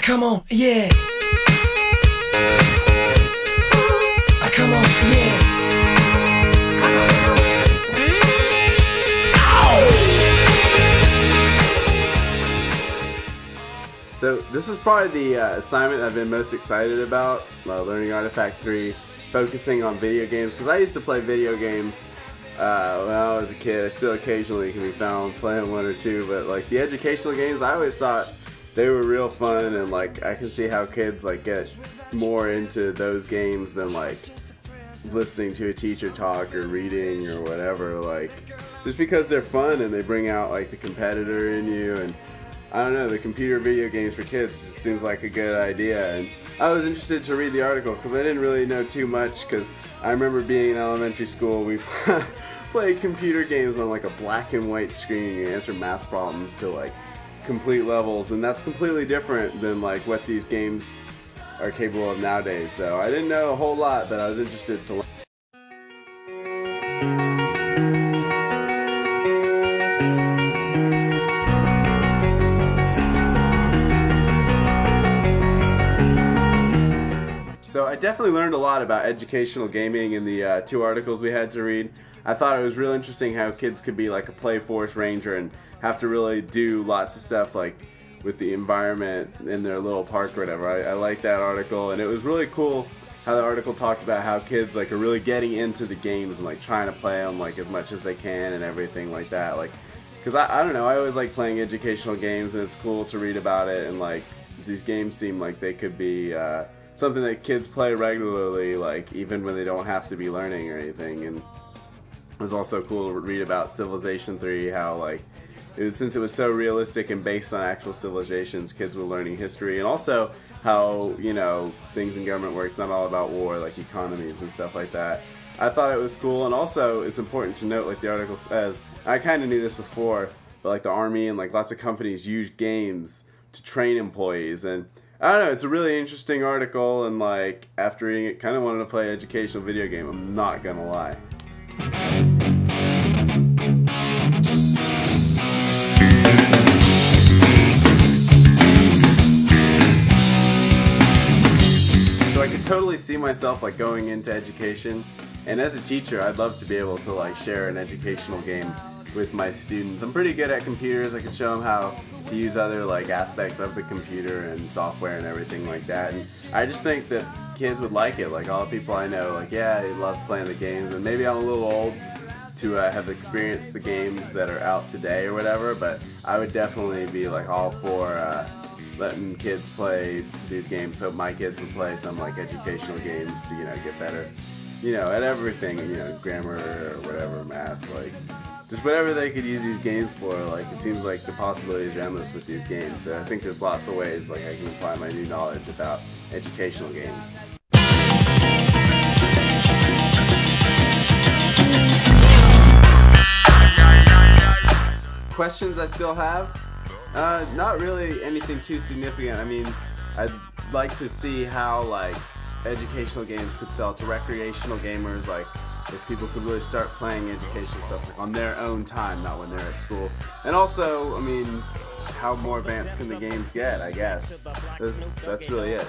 come on, yeah. Come on, yeah. So this is probably the assignment I've been most excited about, learning Artifact 3, focusing on video games, because I used to play video games when I was a kid. I still occasionally can be found playing one or two, but like the educational games, I always thought they were real fun, and like I can see how kids like get more into those games than like listening to a teacher talk or reading or whatever, like just because they're fun and they bring out like the competitor in you. And I don't know, the computer video games for kids just seems like a good idea. And I was interested to read the article because I didn't really know too much, because I remember being in elementary school, we played computer games on like a black and white screen. You answer math problems to like complete levels, and that's completely different than like what these games are capable of nowadays. So I didn't know a whole lot, but I was interested to learn. So I definitely learned a lot about educational gaming in the two articles we had to read. I thought it was real interesting how kids could be like a play force ranger and have to really do lots of stuff like with the environment in their little park or whatever. I like that article, and it was really cool how the article talked about how kids like are really getting into the games and like trying to play them like as much as they can and everything like that. Like, because I don't know, I always like playing educational games, and it's cool to read about it, and like these games seem like they could be something that kids play regularly, like even when they don't have to be learning or anything. And it was also cool to read about Civilization 3, how like since it was so realistic and based on actual civilizations, kids were learning history, and also how, you know, things in government work. It's not all about war, like economies and stuff like that. I thought it was cool, and also it's important to note, like the article says, I kind of knew this before, but like the Army and like lots of companies use games to train employees. And I don't know, it's a really interesting article, and like after reading it, kind of wanted to play an educational video game, I'm not gonna lie. So I could totally see myself like going into education, and as a teacher I'd love to be able to like share an educational game with my students. I'm pretty good at computers. I could show them how to use other like aspects of the computer and software and everything like that, and I just think that kids would like it. Like all the people I know, like yeah, they love playing the games, and maybe I'm a little old to have experienced the games that are out today or whatever, but I would definitely be like all for letting kids play these games, so my kids would play some like educational games to, you know, get better, you know, at everything, you know, grammar or whatever, math, like just whatever they could use these games for. Like it seems like the possibilities are endless with these games. So I think there's lots of ways like I can apply my new knowledge about educational games. Questions I still have? Not really anything too significant. I mean, I'd like to see how like educational games could sell to recreational gamers, like if people could really start playing educational stuff like on their own time, not when they're at school. And also, I mean, just how more advanced can the games get, I guess. That's really it.